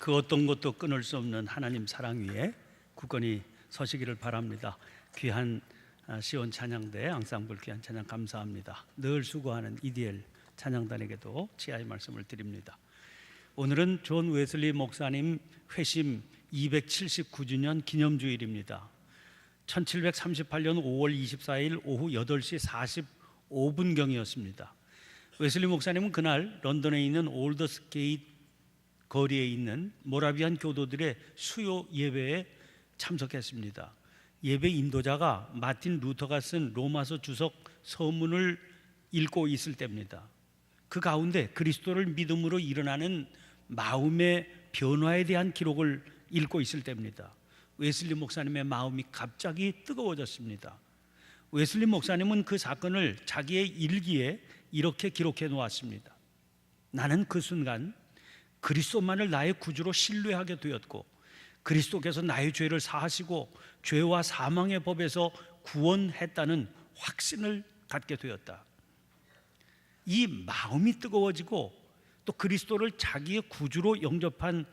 그 어떤 것도 끊을 수 없는 하나님 사랑 위에 굳건히 서시기를 바랍니다. 귀한 시온 찬양대 앙상블 귀한 찬양 감사합니다. 늘 수고하는 EDL 찬양단에게도 치아의 말씀을 드립니다. 오늘은 존 웨슬리 목사님 회심 279주년 기념주일입니다. 1738년 5월 24일 오후 8시 45분경이었습니다. 웨슬리 목사님은 그날 런던에 있는 올더스게이트 거리에 있는 모라비안 교도들의 수요 예배에 참석했습니다. 예배 인도자가 마틴 루터가 쓴 로마서 주석 서문을 읽고 있을 때입니다. 그 가운데 그리스도를 믿음으로 일어나는 마음의 변화에 대한 기록을 읽고 있을 때입니다. 웨슬리 목사님의 마음이 갑자기 뜨거워졌습니다. 웨슬리 목사님은 그 사건을 자기의 일기에 이렇게 기록해 놓았습니다. 나는 그 순간 그리스도만을 나의 구주로 신뢰하게 되었고, 그리스도께서 나의 죄를 사하시고 죄와 사망의 법에서 구원했다는 확신을 갖게 되었다. 이 마음이 뜨거워지고 또 그리스도를 자기의 구주로 영접한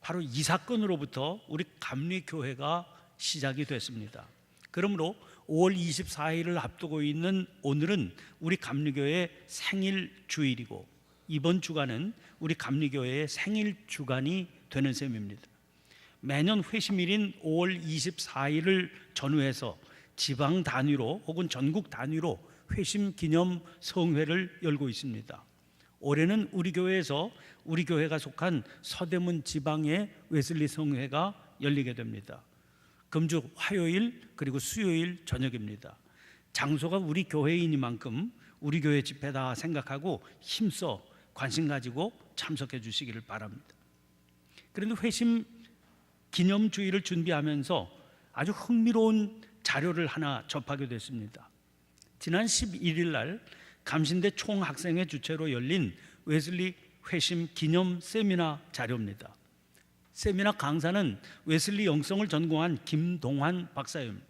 바로 이 사건으로부터 우리 감리교회가 시작이 됐습니다. 그러므로 5월 24일을 앞두고 있는 오늘은 우리 감리교회의 생일 주일이고, 이번 주간은 우리 감리교회의 생일 주간이 되는 셈입니다. 매년 회심일인 5월 24일을 전후해서 지방 단위로 혹은 전국 단위로 회심 기념 성회를 열고 있습니다. 올해는 우리 교회에서 우리 교회가 속한 서대문 지방의 웨슬리 성회가 열리게 됩니다. 금주 화요일 그리고 수요일 저녁입니다. 장소가 우리 교회이니만큼 우리 교회 집회다 생각하고 힘써 관심 가지고 참석해 주시기를 바랍니다. 그런데 회심 기념주의를 준비하면서 아주 흥미로운 자료를 하나 접하게 됐습니다. 지난 11일 날 감신대 총학생회 주최로 열린 웨슬리 회심 기념 세미나 자료입니다. 세미나 강사는 웨슬리 영성을 전공한 김동환 박사입니다.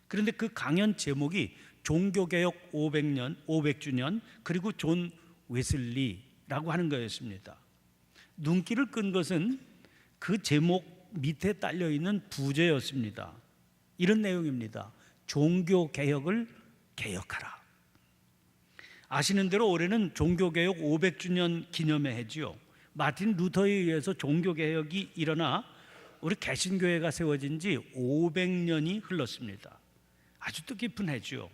그런데 그 강연 제목이 종교개혁 500주년 그리고 존 웨슬리라고 하는 거였습니다. 눈길을 끈 것은 그 제목 밑에 딸려있는 부제였습니다. 이런 내용입니다. 종교개혁을 개혁하라. 아시는 대로 올해는 종교개혁 500주년 기념의 해지요. 마틴 루터에 의해서 종교개혁이 일어나 우리 개신교회가 세워진 지 500년이 흘렀습니다. 아주 뜻깊은 해지요.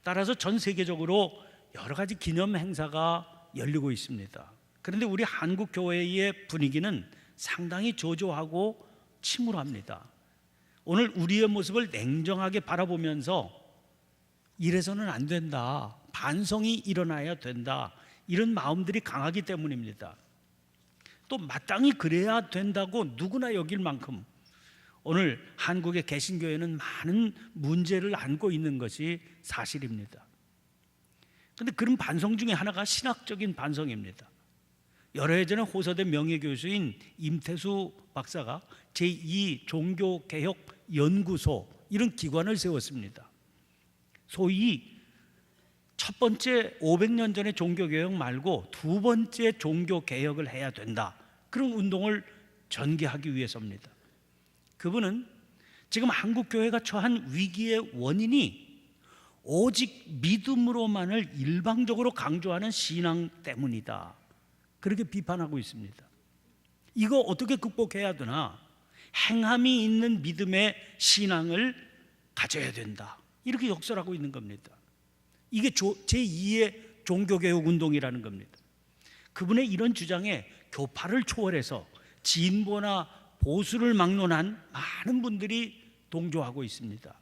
따라서 전 세계적으로 여러 가지 기념 행사가 열리고 있습니다. 그런데 우리 한국 교회의 분위기는 상당히 저조하고 침울합니다. 오늘 우리의 모습을 냉정하게 바라보면서 이래서는 안 된다, 반성이 일어나야 된다, 이런 마음들이 강하기 때문입니다. 또 마땅히 그래야 된다고 누구나 여길 만큼 오늘 한국의 개신교회는 많은 문제를 안고 있는 것이 사실입니다. 그런데 그런 반성 중에 하나가 신학적인 반성입니다. 여러 해 전에 호서대 명예교수인 임태수 박사가 제2 종교개혁연구소 이런 기관을 세웠습니다. 소위 첫 번째 500년 전의 종교개혁 말고 두 번째 종교개혁을 해야 된다, 그런 운동을 전개하기 위해서입니다. 그분은 지금 한국교회가 처한 위기의 원인이 오직 믿음으로만을 일방적으로 강조하는 신앙 때문이다, 그렇게 비판하고 있습니다. 이거 어떻게 극복해야 되나? 행함이 있는 믿음의 신앙을 가져야 된다, 이렇게 역설하고 있는 겁니다. 이게 제2의 종교개혁 운동이라는 겁니다. 그분의 이런 주장에 교파를 초월해서 진보나 보수를 막론한 많은 분들이 동조하고 있습니다.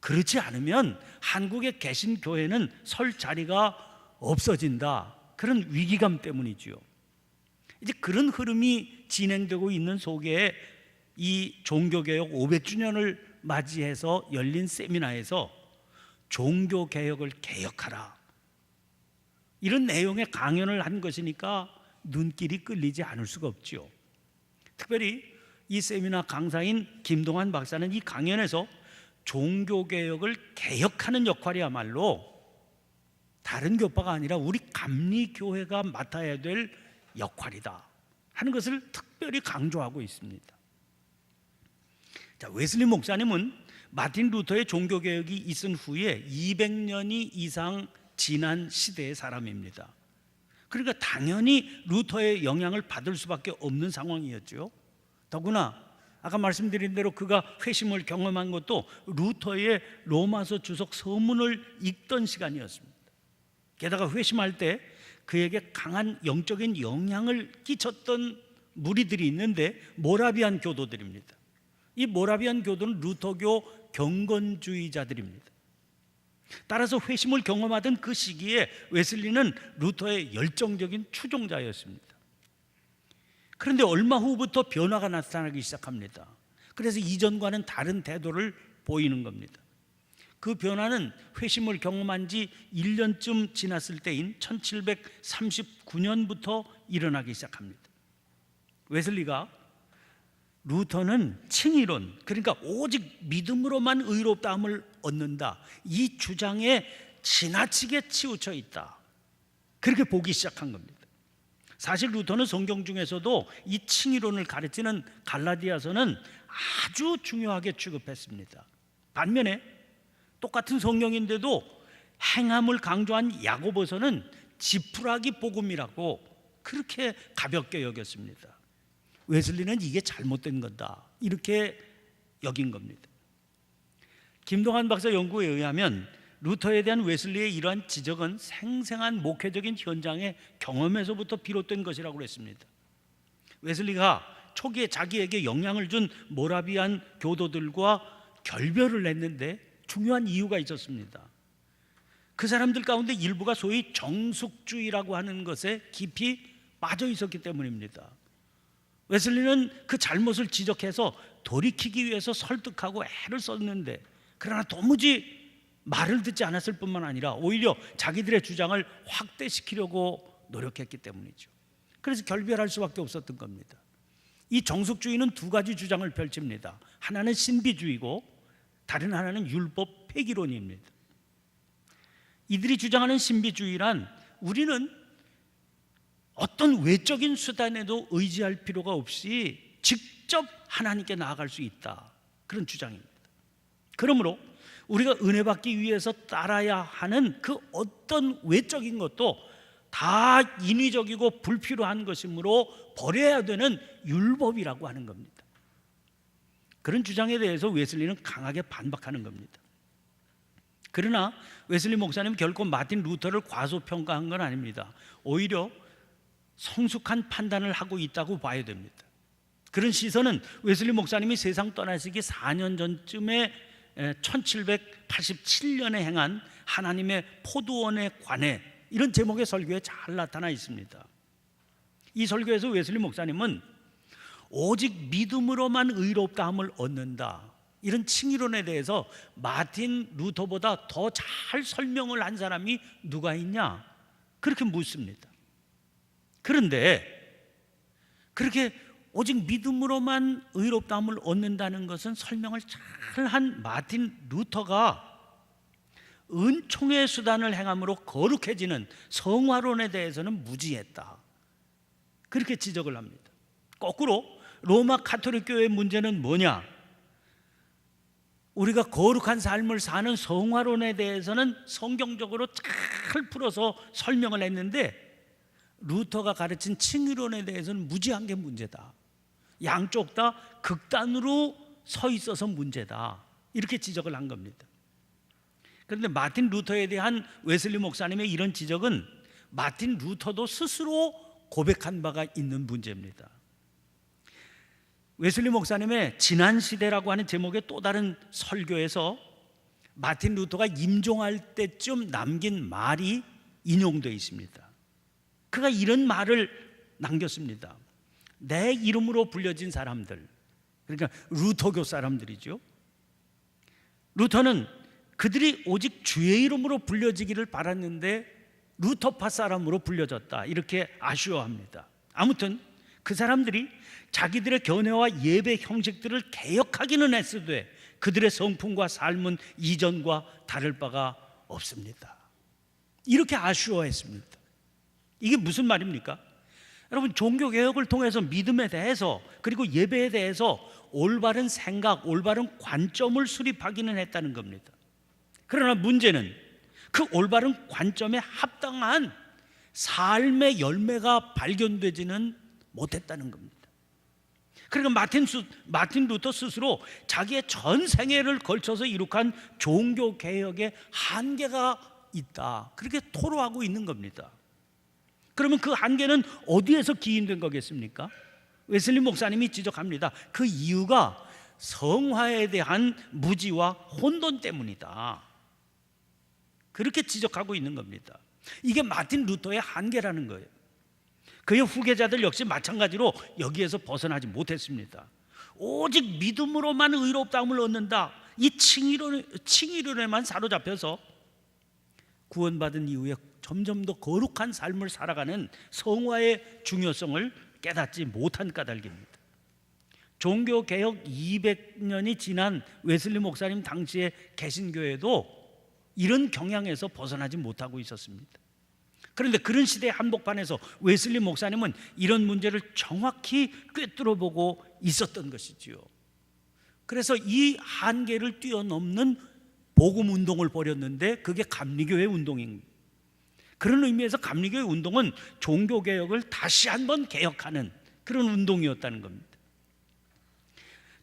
그렇지 않으면 한국의 개신교회는 설 자리가 없어진다, 그런 위기감 때문이지요. 이제 그런 흐름이 진행되고 있는 속에 이 종교개혁 500주년을 맞이해서 열린 세미나에서 종교개혁을 개혁하라, 이런 내용의 강연을 한 것이니까 눈길이 끌리지 않을 수가 없죠. 특별히 이 세미나 강사인 김동환 박사는 이 강연에서 종교개혁을 개혁하는 역할이야말로 다른 교파가 아니라 우리 감리교회가 맡아야 될 역할이다 하는 것을 특별히 강조하고 있습니다. 자, 웨슬리 목사님은 마틴 루터의 종교개혁이 있은 후에 200년이 이상 지난 시대의 사람입니다. 그러니까 당연히 루터의 영향을 받을 수밖에 없는 상황이었죠. 더구나 아까 말씀드린 대로 그가 회심을 경험한 것도 루터의 로마서 주석 서문을 읽던 시간이었습니다. 게다가 회심할 때 그에게 강한 영적인 영향을 끼쳤던 무리들이 있는데 모라비안 교도들입니다. 이 모라비안 교도는 루터교 경건주의자들입니다. 따라서 회심을 경험하던 그 시기에 웨슬리는 루터의 열정적인 추종자였습니다. 그런데 얼마 후부터 변화가 나타나기 시작합니다. 그래서 이전과는 다른 태도를 보이는 겁니다. 그 변화는 회심을 경험한 지 1년쯤 지났을 때인 1739년부터 일어나기 시작합니다. 웨슬리가 루터는 칭의론, 그러니까 오직 믿음으로만 의롭다함을 얻는다, 이 주장에 지나치게 치우쳐 있다, 그렇게 보기 시작한 겁니다. 사실 루터는 성경 중에서도 이 칭의론을 가르치는 갈라디아서는 아주 중요하게 취급했습니다. 반면에 똑같은 성경인데도 행함을 강조한 야고보서는 지푸라기 복음이라고 그렇게 가볍게 여겼습니다. 웨슬리는 이게 잘못된 거다, 이렇게 여긴 겁니다. 김동환 박사 연구에 의하면 루터에 대한 웨슬리의 이러한 지적은 생생한 목회적인 현장의 경험에서부터 비롯된 것이라고 했습니다. 웨슬리가 초기에 자기에게 영향을 준 모라비안 교도들과 결별을 했는데 중요한 이유가 있었습니다. 그 사람들 가운데 일부가 소위 정숙주의라고 하는 것에 깊이 빠져 있었기 때문입니다. 웨슬리는 그 잘못을 지적해서 돌이키기 위해서 설득하고 애를 썼는데, 그러나 도무지 말을 듣지 않았을 뿐만 아니라 오히려 자기들의 주장을 확대시키려고 노력했기 때문이죠. 그래서 결별할 수밖에 없었던 겁니다. 이 정숙주의는 두 가지 주장을 펼칩니다. 하나는 신비주의고 다른 하나는 율법 폐기론입니다. 이들이 주장하는 신비주의란 우리는 어떤 외적인 수단에도 의지할 필요가 없이 직접 하나님께 나아갈 수 있다, 그런 주장입니다. 그러므로 우리가 은혜 받기 위해서 따라야 하는 그 어떤 외적인 것도 다 인위적이고 불필요한 것이므로 버려야 되는 율법이라고 하는 겁니다. 그런 주장에 대해서 웨슬리는 강하게 반박하는 겁니다. 그러나 웨슬리 목사님은 결코 마틴 루터를 과소평가한 건 아닙니다. 오히려 성숙한 판단을 하고 있다고 봐야 됩니다. 그런 시선은 웨슬리 목사님이 세상 떠나시기 4년 전쯤에 1787년에 행한 하나님의 포도원에 관해, 이런 제목의 설교에 잘 나타나 있습니다. 이 설교에서 웨슬리 목사님은 오직 믿음으로만 의롭다함을 얻는다, 이런 칭의론에 대해서 마틴 루터보다 더 잘 설명을 한 사람이 누가 있냐, 그렇게 묻습니다. 그런데 그렇게 오직 믿음으로만 의롭다함을 얻는다는 것은 설명을 잘한 마틴 루터가 은총의 수단을 행함으로 거룩해지는 성화론에 대해서는 무지했다, 그렇게 지적을 합니다. 거꾸로 로마 가톨릭 교회의 문제는 뭐냐? 우리가 거룩한 삶을 사는 성화론에 대해서는 성경적으로 잘 풀어서 설명을 했는데 루터가 가르친 칭의론에 대해서는 무지한 게 문제다, 양쪽 다 극단으로 서 있어서 문제다, 이렇게 지적을 한 겁니다. 그런데 마틴 루터에 대한 웨슬리 목사님의 이런 지적은 마틴 루터도 스스로 고백한 바가 있는 문제입니다. 웨슬리 목사님의 지난 시대라고 하는 제목의 또 다른 설교에서 마틴 루터가 임종할 때쯤 남긴 말이 인용되어 있습니다. 그가 이런 말을 남겼습니다. 내 이름으로 불려진 사람들, 그러니까 루터교 사람들이죠. 루터는 그들이 오직 주의 이름으로 불려지기를 바랐는데 루터파 사람으로 불려졌다, 이렇게 아쉬워합니다. 아무튼 그 사람들이 자기들의 견해와 예배 형식들을 개혁하기는 했으되 그들의 성품과 삶은 이전과 다를 바가 없습니다, 이렇게 아쉬워했습니다. 이게 무슨 말입니까? 여러분, 종교개혁을 통해서 믿음에 대해서 그리고 예배에 대해서 올바른 생각, 올바른 관점을 수립하기는 했다는 겁니다. 그러나 문제는 그 올바른 관점에 합당한 삶의 열매가 발견되지는 못했다는 겁니다. 그러니까 마틴 루터 스스로 자기의 전 생애를 걸쳐서 이룩한 종교개혁의 한계가 있다, 그렇게 토로하고 있는 겁니다. 그러면 그 한계는 어디에서 기인된 거겠습니까? 웨슬리 목사님이 지적합니다. 그 이유가 성화에 대한 무지와 혼돈 때문이다, 그렇게 지적하고 있는 겁니다. 이게 마틴 루터의 한계라는 거예요. 그의 후계자들 역시 마찬가지로 여기에서 벗어나지 못했습니다. 오직 믿음으로만 의롭다함을 얻는다, 이 칭의론에만 사로잡혀서 구원받은 이후에 점점 더 거룩한 삶을 살아가는 성화의 중요성을 깨닫지 못한 까닭입니다. 종교개혁 200년이 지난 웨슬리 목사님 당시의 개신교회도 이런 경향에서 벗어나지 못하고 있었습니다. 그런데 그런 시대의 한복판에서 웨슬리 목사님은 이런 문제를 정확히 꿰뚫어보고 있었던 것이지요. 그래서 이 한계를 뛰어넘는 복음 운동을 벌였는데 그게 감리교회 운동입니다. 그런 의미에서 감리교회 운동은 종교개혁을 다시 한번 개혁하는 그런 운동이었다는 겁니다.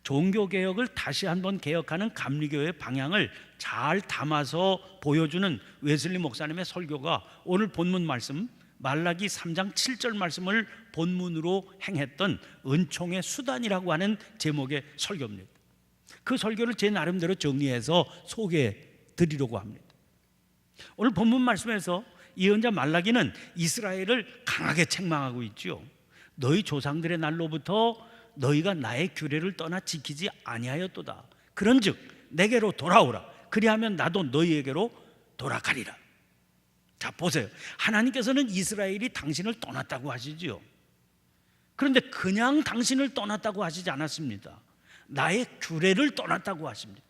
종교개혁을 다시 한번 개혁하는 감리교회의 방향을 잘 담아서 보여주는 웨슬리 목사님의 설교가 오늘 본문 말씀 말라기 3장 7절 말씀을 본문으로 행했던 은총의 수단이라고 하는 제목의 설교입니다. 그 설교를 제 나름대로 정리해서 소개해 드리려고 합니다. 오늘 본문 말씀에서 예언자 말라기는 이스라엘을 강하게 책망하고 있죠. 너희 조상들의 날로부터 너희가 나의 규례를 떠나 지키지 아니하였도다. 그런즉 내게로 돌아오라. 그리하면 나도 너희에게로 돌아가리라. 자, 보세요. 하나님께서는 이스라엘이 당신을 떠났다고 하시지요. 그런데 그냥 당신을 떠났다고 하시지 않았습니다. 나의 규례를 떠났다고 하십니다.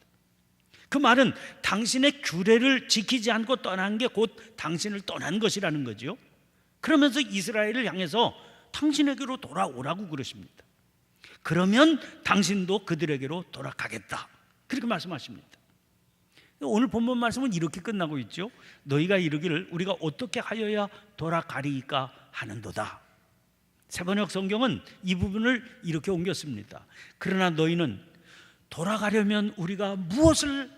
그 말은 당신의 규례를 지키지 않고 떠난 게 곧 당신을 떠난 것이라는 거죠. 그러면서 이스라엘을 향해서 당신에게로 돌아오라고 그러십니다. 그러면 당신도 그들에게로 돌아가겠다, 그렇게 말씀하십니다. 오늘 본문 말씀은 이렇게 끝나고 있죠. 너희가 이르기를 우리가 어떻게 하여야 돌아가리까 하는도다. 세번역 성경은 이 부분을 이렇게 옮겼습니다. 그러나 너희는 돌아가려면 우리가 무엇을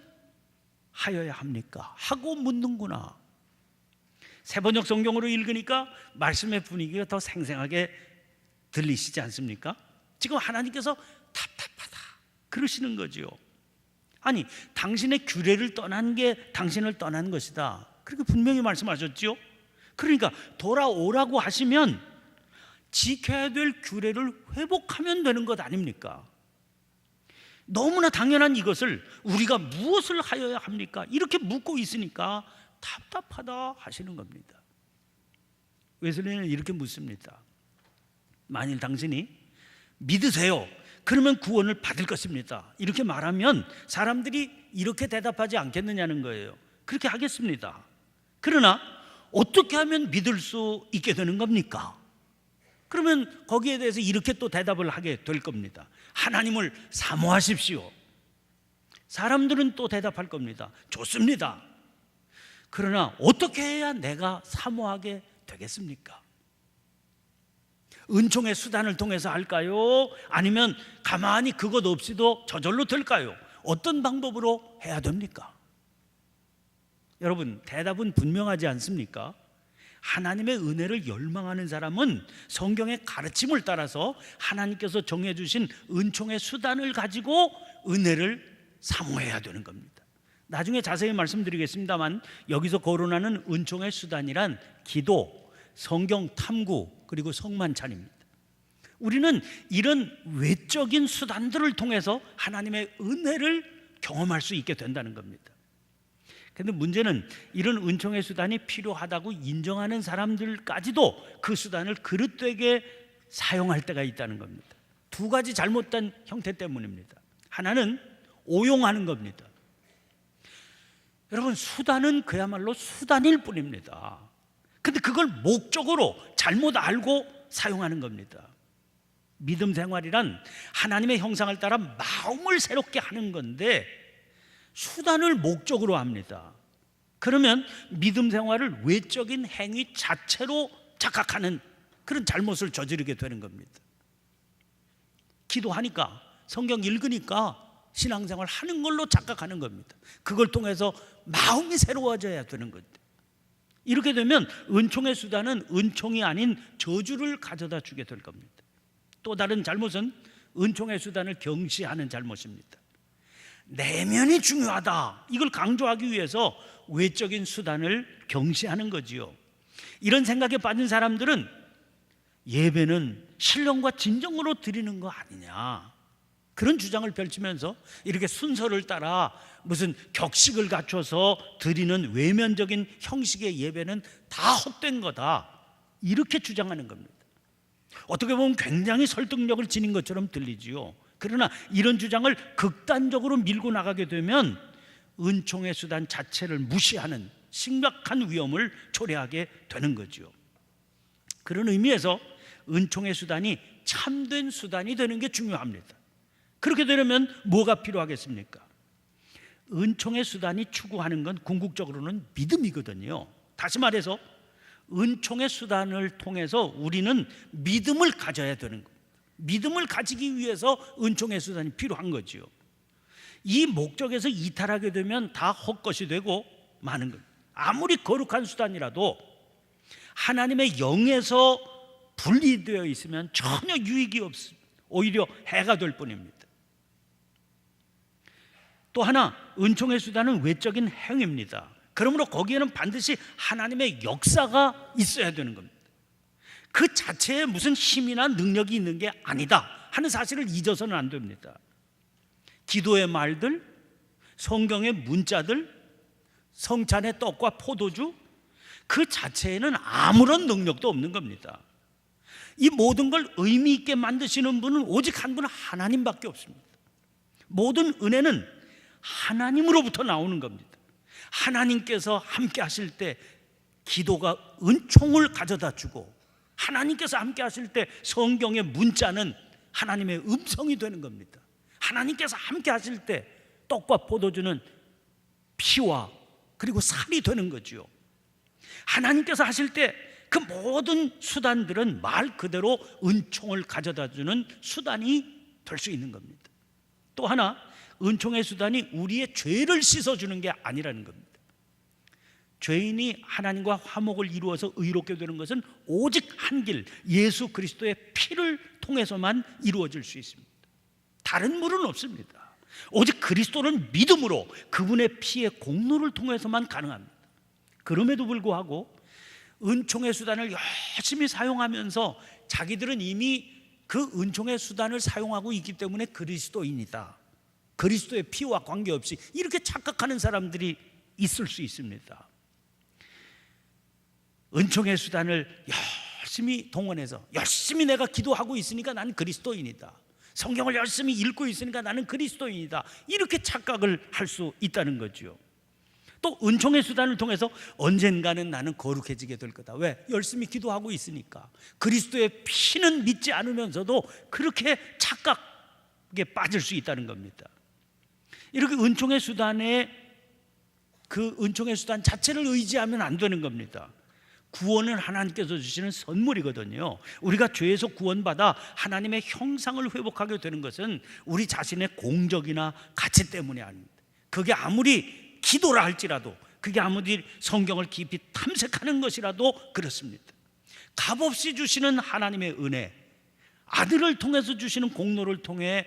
하여야 합니까? 하고 묻는구나. 세번역 성경으로 읽으니까 말씀의 분위기가 더 생생하게 들리시지 않습니까? 지금 하나님께서 답답하다 그러시는 거죠. 아니, 당신의 규례를 떠난 게 당신을 떠난 것이다, 그렇게 분명히 말씀하셨죠. 그러니까 돌아오라고 하시면 지켜야 될 규례를 회복하면 되는 것 아닙니까? 너무나 당연한 이것을 우리가 무엇을 하여야 합니까? 이렇게 묻고 있으니까 답답하다 하시는 겁니다. 웨슬리는 이렇게 묻습니다. 만일 당신이 믿으세요, 그러면 구원을 받을 것입니다, 이렇게 말하면 사람들이 이렇게 대답하지 않겠느냐는 거예요. 그렇게 하겠습니다. 그러나 어떻게 하면 믿을 수 있게 되는 겁니까? 그러면 거기에 대해서 이렇게 또 대답을 하게 될 겁니다. 하나님을 사모하십시오. 사람들은 또 대답할 겁니다. 좋습니다. 그러나 어떻게 해야 내가 사모하게 되겠습니까? 은총의 수단을 통해서 할까요? 아니면 가만히 그것 없이도 저절로 될까요? 어떤 방법으로 해야 됩니까? 여러분, 대답은 분명하지 않습니까? 하나님의 은혜를 열망하는 사람은 성경의 가르침을 따라서 하나님께서 정해주신 은총의 수단을 가지고 은혜를 사모해야 되는 겁니다. 나중에 자세히 말씀드리겠습니다만 여기서 거론하는 은총의 수단이란 기도, 성경 탐구, 그리고 성만찬입니다. 우리는 이런 외적인 수단들을 통해서 하나님의 은혜를 경험할 수 있게 된다는 겁니다. 그런데 문제는 이런 은총의 수단이 필요하다고 인정하는 사람들까지도 그 수단을 그릇되게 사용할 때가 있다는 겁니다. 두 가지 잘못된 형태 때문입니다. 하나는 오용하는 겁니다. 여러분, 수단은 그야말로 수단일 뿐입니다. 근데 그걸 목적으로 잘못 알고 사용하는 겁니다. 믿음 생활이란 하나님의 형상을 따라 마음을 새롭게 하는 건데 수단을 목적으로 합니다. 그러면 믿음 생활을 외적인 행위 자체로 착각하는 그런 잘못을 저지르게 되는 겁니다. 기도하니까, 성경 읽으니까 신앙생활 하는 걸로 착각하는 겁니다. 그걸 통해서 마음이 새로워져야 되는 겁니다. 이렇게 되면 은총의 수단은 은총이 아닌 저주를 가져다 주게 될 겁니다. 또 다른 잘못은 은총의 수단을 경시하는 잘못입니다. 내면이 중요하다, 이걸 강조하기 위해서 외적인 수단을 경시하는 거지요. 이런 생각에 빠진 사람들은 예배는 신령과 진정으로 드리는 거 아니냐, 그런 주장을 펼치면서 이렇게 순서를 따라 무슨 격식을 갖춰서 드리는 외면적인 형식의 예배는 다 헛된 거다, 이렇게 주장하는 겁니다. 어떻게 보면 굉장히 설득력을 지닌 것처럼 들리지요. 그러나 이런 주장을 극단적으로 밀고 나가게 되면 은총의 수단 자체를 무시하는 심각한 위험을 초래하게 되는 거죠. 그런 의미에서 은총의 수단이 참된 수단이 되는 게 중요합니다. 그렇게 되려면 뭐가 필요하겠습니까? 은총의 수단이 추구하는 건 궁극적으로는 믿음이거든요. 다시 말해서 은총의 수단을 통해서 우리는 믿음을 가져야 되는 거예요. 믿음을 가지기 위해서 은총의 수단이 필요한 거죠. 이 목적에서 이탈하게 되면 다 헛것이 되고 마는 겁니다. 아무리 거룩한 수단이라도 하나님의 영에서 분리되어 있으면 전혀 유익이 없습니다. 오히려 해가 될 뿐입니다. 또 하나, 은총의 수단은 외적인 행위입니다. 그러므로 거기에는 반드시 하나님의 역사가 있어야 되는 겁니다. 그 자체에 무슨 힘이나 능력이 있는 게 아니다 하는 사실을 잊어서는 안 됩니다. 기도의 말들, 성경의 문자들, 성찬의 떡과 포도주, 그 자체에는 아무런 능력도 없는 겁니다. 이 모든 걸 의미 있게 만드시는 분은 오직 한 분, 하나님밖에 없습니다. 모든 은혜는 하나님으로부터 나오는 겁니다. 하나님께서 함께 하실 때 기도가 은총을 가져다 주고, 하나님께서 함께 하실 때 성경의 문자는 하나님의 음성이 되는 겁니다. 하나님께서 함께 하실 때 떡과 포도주는 피와 그리고 살이 되는 거죠. 하나님께서 하실 때 그 모든 수단들은 말 그대로 은총을 가져다 주는 수단이 될 수 있는 겁니다. 또 하나, 은총의 수단이 우리의 죄를 씻어주는 게 아니라는 겁니다. 죄인이 하나님과 화목을 이루어서 의롭게 되는 것은 오직 한 길, 예수 그리스도의 피를 통해서만 이루어질 수 있습니다. 다른 물은 없습니다. 오직 그리스도를 믿음으로 그분의 피의 공로를 통해서만 가능합니다. 그럼에도 불구하고 은총의 수단을 열심히 사용하면서 자기들은 이미 그 은총의 수단을 사용하고 있기 때문에 그리스도인이다, 그리스도의 피와 관계없이, 이렇게 착각하는 사람들이 있을 수 있습니다. 은총의 수단을 열심히 동원해서 열심히 내가 기도하고 있으니까 나는 그리스도인이다, 성경을 열심히 읽고 있으니까 나는 그리스도인이다, 이렇게 착각을 할 수 있다는 거죠. 또 은총의 수단을 통해서 언젠가는 나는 거룩해지게 될 거다. 왜? 열심히 기도하고 있으니까. 그리스도의 피는 믿지 않으면서도 그렇게 착각에 빠질 수 있다는 겁니다. 이렇게 은총의 수단에 그 은총의 수단 자체를 의지하면 안 되는 겁니다. 구원은 하나님께서 주시는 선물이거든요. 우리가 죄에서 구원받아 하나님의 형상을 회복하게 되는 것은 우리 자신의 공적이나 가치 때문이 아닙니다. 그게 아무리 기도라 할지라도, 그게 아무리 성경을 깊이 탐색하는 것이라도 그렇습니다. 값없이 주시는 하나님의 은혜, 아들을 통해서 주시는 공로를 통해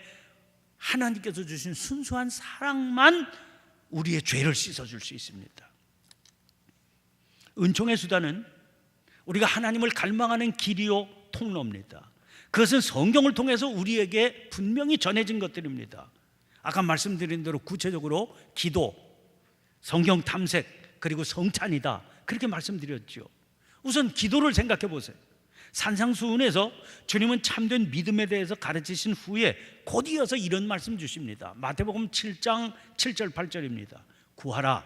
하나님께서 주신 순수한 사랑만 우리의 죄를 씻어줄 수 있습니다. 은총의 수단은 우리가 하나님을 갈망하는 길이요 통로입니다. 그것은 성경을 통해서 우리에게 분명히 전해진 것들입니다. 아까 말씀드린 대로 구체적으로 기도, 성경 탐색, 그리고 성찬이다, 그렇게 말씀드렸죠. 우선 기도를 생각해 보세요. 산상수훈에서 주님은 참된 믿음에 대해서 가르치신 후에 곧 이어서 이런 말씀 주십니다. 마태복음 7장 7절 8절입니다. 구하라,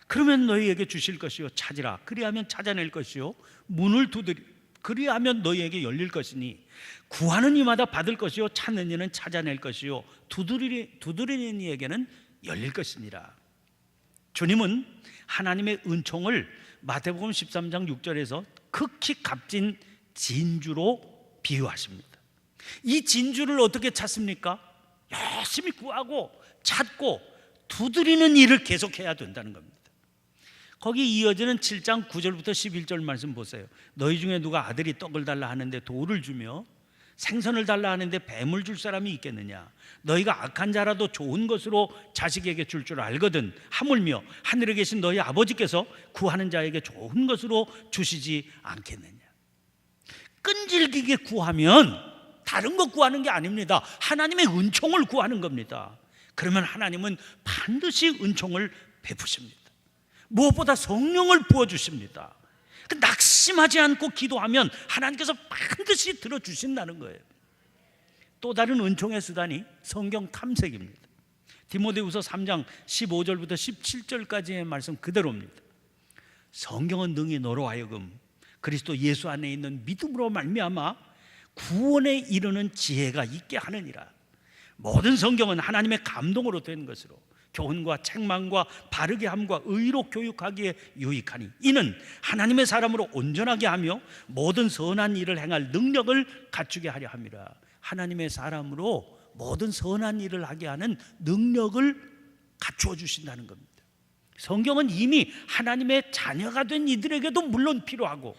그러면 너희에게 주실 것이요, 찾으라, 그리하면 찾아낼 것이요, 문을 두드리, 그리하면 너희에게 열릴 것이니 구하는 이마다 받을 것이요 찾는 이는 찾아낼 것이요 두드리는 이에게는 열릴 것이니라. 주님은 하나님의 은총을 마태복음 13장 6절에서 극히 값진 진주로 비유하십니다. 이 진주를 어떻게 찾습니까? 열심히 구하고 찾고 두드리는 일을 계속해야 된다는 겁니다. 거기 이어지는 7장 9절부터 11절 말씀 보세요. 너희 중에 누가 아들이 떡을 달라 하는데 돌을 주며 생선을 달라 하는데 뱀을 줄 사람이 있겠느냐? 너희가 악한 자라도 좋은 것으로 자식에게 줄 줄 알거든 하물며 하늘에 계신 너희 아버지께서 구하는 자에게 좋은 것으로 주시지 않겠느냐? 끈질기게 구하면 다른 것 구하는 게 아닙니다. 하나님의 은총을 구하는 겁니다. 그러면 하나님은 반드시 은총을 베푸십니다. 무엇보다 성령을 부어주십니다. 낙심하지 않고 기도하면 하나님께서 반드시 들어주신다는 거예요. 또 다른 은총의 수단이 성경 탐색입니다. 디모데후서 3장 15절부터 17절까지의 말씀 그대로입니다. 성경은 능히 너로 하여금 그리스도 예수 안에 있는 믿음으로 말미암아 구원에 이르는 지혜가 있게 하느니라. 모든 성경은 하나님의 감동으로 된 것으로 교훈과 책망과 바르게 함과 의로 교육하기에 유익하니 이는 하나님의 사람으로 온전하게 하며 모든 선한 일을 행할 능력을 갖추게 하려 함이라. 하나님의 사람으로 모든 선한 일을 하게 하는 능력을 갖추어 주신다는 겁니다. 성경은 이미 하나님의 자녀가 된 이들에게도 물론 필요하고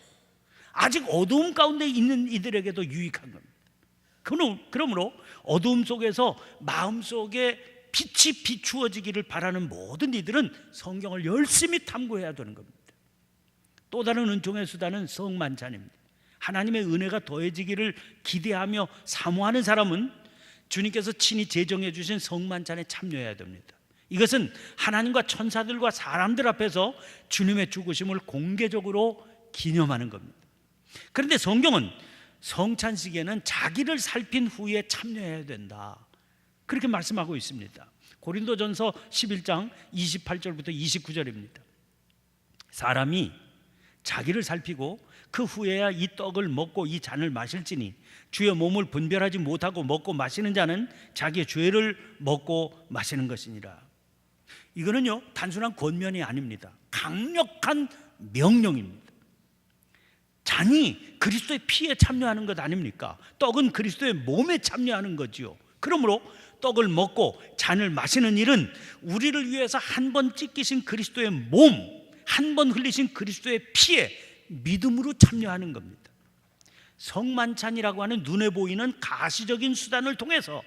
아직 어두움 가운데 있는 이들에게도 유익한 겁니다. 그러므로 어두움 속에서 마음속에 빛이 비추어지기를 바라는 모든 이들은 성경을 열심히 탐구해야 되는 겁니다. 또 다른 은총의 수단은 성만찬입니다. 하나님의 은혜가 더해지기를 기대하며 사모하는 사람은 주님께서 친히 제정해 주신 성만찬에 참여해야 됩니다. 이것은 하나님과 천사들과 사람들 앞에서 주님의 죽으심을 공개적으로 기념하는 겁니다. 그런데 성경은 성찬식에는 자기를 살핀 후에 참여해야 된다, 그렇게 말씀하고 있습니다. 고린도전서 11장 28절부터 29절입니다. 사람이 자기를 살피고 그 후에야 이 떡을 먹고 이 잔을 마실지니 주의 몸을 분별하지 못하고 먹고 마시는 자는 자기의 죄를 먹고 마시는 것이니라. 이거는요 단순한 권면이 아닙니다. 강력한 명령입니다. 잔이 그리스도의 피에 참여하는 것 아닙니까? 떡은 그리스도의 몸에 참여하는 거지요. 그러므로 떡을 먹고 잔을 마시는 일은 우리를 위해서 한 번 찢기신 그리스도의 몸, 한 번 흘리신 그리스도의 피에 믿음으로 참여하는 겁니다. 성만찬이라고 하는 눈에 보이는 가시적인 수단을 통해서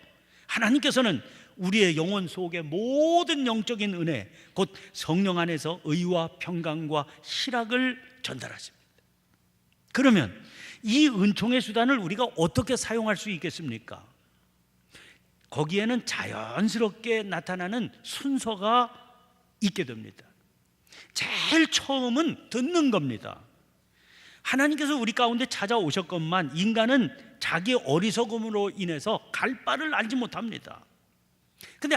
하나님께서는 우리의 영혼 속에 모든 영적인 은혜, 곧 성령 안에서 의와 평강과 희락을 전달하십니다. 그러면 이 은총의 수단을 우리가 어떻게 사용할 수 있겠습니까? 거기에는 자연스럽게 나타나는 순서가 있게 됩니다. 제일 처음은 듣는 겁니다. 하나님께서 우리 가운데 찾아오셨건만 인간은 자기 어리석음으로 인해서 갈 바를 알지 못합니다. 근데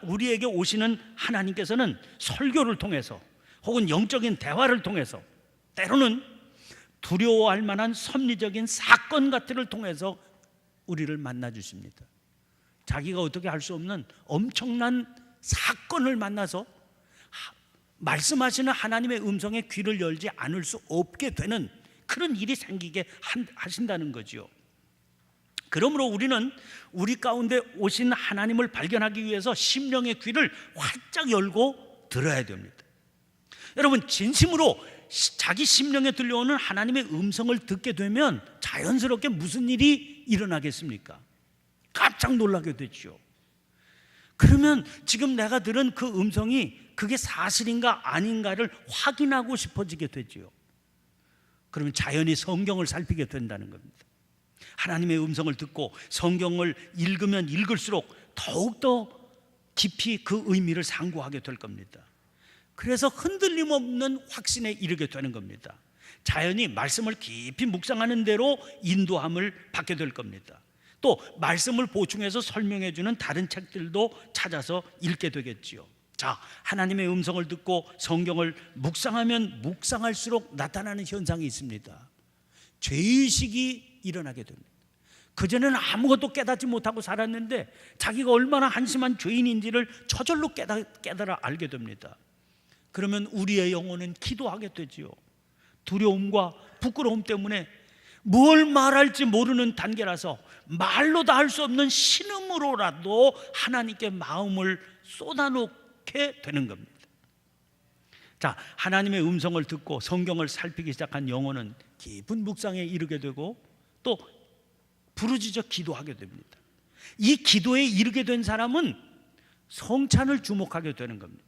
우리에게 오시는 하나님께서는 설교를 통해서 혹은 영적인 대화를 통해서 때로는 두려워할 만한 섭리적인 사건 같은를 통해서 우리를 만나 주십니다. 자기가 어떻게 할 수 없는 엄청난 사건을 만나서 말씀하시는 하나님의 음성에 귀를 열지 않을 수 없게 되는 그런 일이 생기게 하신다는 거죠. 그러므로 우리는 우리 가운데 오신 하나님을 발견하기 위해서 심령의 귀를 활짝 열고 들어야 됩니다. 여러분, 진심으로 자기 심령에 들려오는 하나님의 음성을 듣게 되면 자연스럽게 무슨 일이 일어나겠습니까? 깜짝 놀라게 되죠. 그러면 지금 내가 들은 그 음성이 그게 사실인가 아닌가를 확인하고 싶어지게 되죠. 그러면 자연히 성경을 살피게 된다는 겁니다. 하나님의 음성을 듣고 성경을 읽으면 읽을수록 더욱더 깊이 그 의미를 상고하게 될 겁니다. 그래서 흔들림 없는 확신에 이르게 되는 겁니다. 자연히 말씀을 깊이 묵상하는 대로 인도함을 받게 될 겁니다. 또 말씀을 보충해서 설명해 주는 다른 책들도 찾아서 읽게 되겠지요. 자, 하나님의 음성을 듣고 성경을 묵상하면 묵상할수록 나타나는 현상이 있습니다. 죄의식이 일어나게 됩니다. 그전에는 아무것도 깨닫지 못하고 살았는데 자기가 얼마나 한심한 죄인인지를 저절로 깨달아 알게 됩니다. 그러면 우리의 영혼은 기도하게 되지요. 두려움과 부끄러움 때문에 뭘 말할지 모르는 단계라서 말로 다 할 수 없는 신음으로라도 하나님께 마음을 쏟아놓게 되는 겁니다. 자, 하나님의 음성을 듣고 성경을 살피기 시작한 영혼은 깊은 묵상에 이르게 되고 또 부르짖어 기도하게 됩니다. 이 기도에 이르게 된 사람은 성찬을 주목하게 되는 겁니다.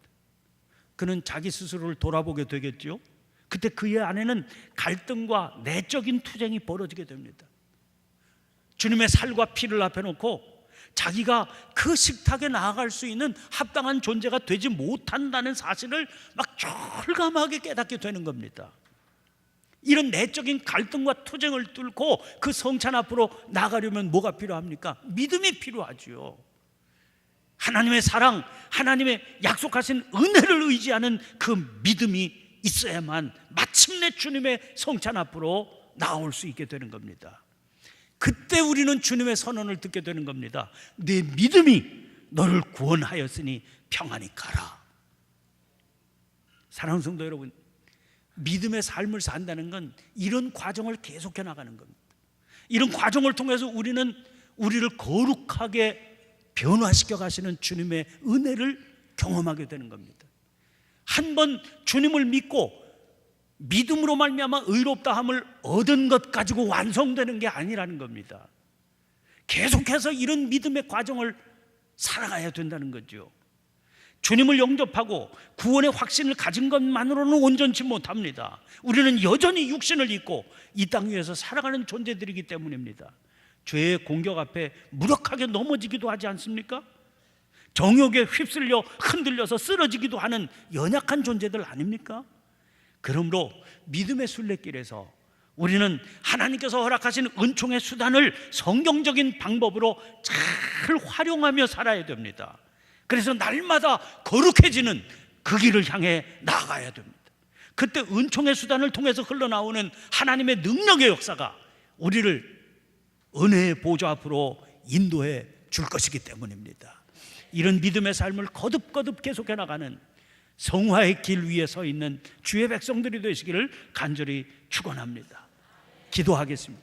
그는 자기 스스로를 돌아보게 되겠죠. 그때 그의 안에는 갈등과 내적인 투쟁이 벌어지게 됩니다. 주님의 살과 피를 앞에 놓고 자기가 그 식탁에 나아갈 수 있는 합당한 존재가 되지 못한다는 사실을 막 철감하게 깨닫게 되는 겁니다. 이런 내적인 갈등과 투쟁을 뚫고 그 성찬 앞으로 나가려면 뭐가 필요합니까? 믿음이 필요하죠. 하나님의 사랑, 하나님의 약속하신 은혜를 의지하는 그 믿음이 있어야만 마침내 주님의 성찬 앞으로 나올 수 있게 되는 겁니다. 그때 우리는 주님의 선언을 듣게 되는 겁니다. 내 믿음이 너를 구원하였으니 평안히 가라. 사랑하는 성도 여러분, 믿음의 삶을 산다는 건 이런 과정을 계속해 나가는 겁니다. 이런 과정을 통해서 우리는 우리를 거룩하게 변화시켜 가시는 주님의 은혜를 경험하게 되는 겁니다. 한번 주님을 믿고 믿음으로 말미암아 의롭다함을 얻은 것 가지고 완성되는 게 아니라는 겁니다. 계속해서 이런 믿음의 과정을 살아가야 된다는 거죠. 주님을 영접하고 구원의 확신을 가진 것만으로는 온전치 못합니다. 우리는 여전히 육신을 입고 이 땅 위에서 살아가는 존재들이기 때문입니다. 죄의 공격 앞에 무력하게 넘어지기도 하지 않습니까? 정욕에 휩쓸려 흔들려서 쓰러지기도 하는 연약한 존재들 아닙니까? 그러므로 믿음의 순례길에서 우리는 하나님께서 허락하신 은총의 수단을 성경적인 방법으로 잘 활용하며 살아야 됩니다. 그래서 날마다 거룩해지는 그 길을 향해 나아가야 됩니다. 그때 은총의 수단을 통해서 흘러나오는 하나님의 능력의 역사가 우리를 은혜의 보좌 앞으로 인도해 줄 것이기 때문입니다. 이런 믿음의 삶을 거듭거듭 계속해 나가는 성화의 길 위에 서 있는 주의 백성들이 되시기를 간절히 축원합니다. 기도하겠습니다.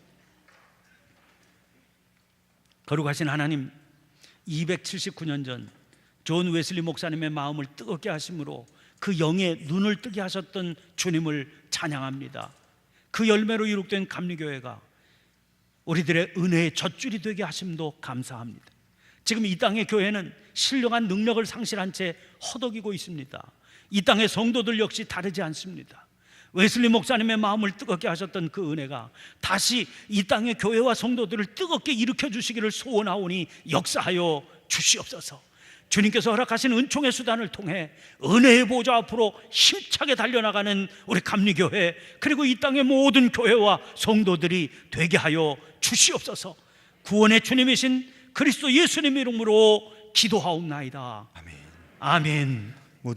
거룩하신 하나님, 279년 전 존 웨슬리 목사님의 마음을 뜨겁게 하심으로 그 영의 눈을 뜨게 하셨던 주님을 찬양합니다. 그 열매로 이룩된 감리교회가 우리들의 은혜의 젖줄이 되게 하심도 감사합니다. 지금 이 땅의 교회는 신령한 능력을 상실한 채 허덕이고 있습니다. 이 땅의 성도들 역시 다르지 않습니다. 웨슬리 목사님의 마음을 뜨겁게 하셨던 그 은혜가 다시 이 땅의 교회와 성도들을 뜨겁게 일으켜 주시기를 소원하오니 역사하여 주시옵소서. 주님께서 허락하신 은총의 수단을 통해 은혜의 보좌 앞으로 힘차게 달려나가는 우리 감리교회, 그리고 이 땅의 모든 교회와 성도들이 되게 하여 주시옵소서. 구원의 주님이신 그리스도 예수님 이름으로 기도하옵나이다. 아멘. 아멘.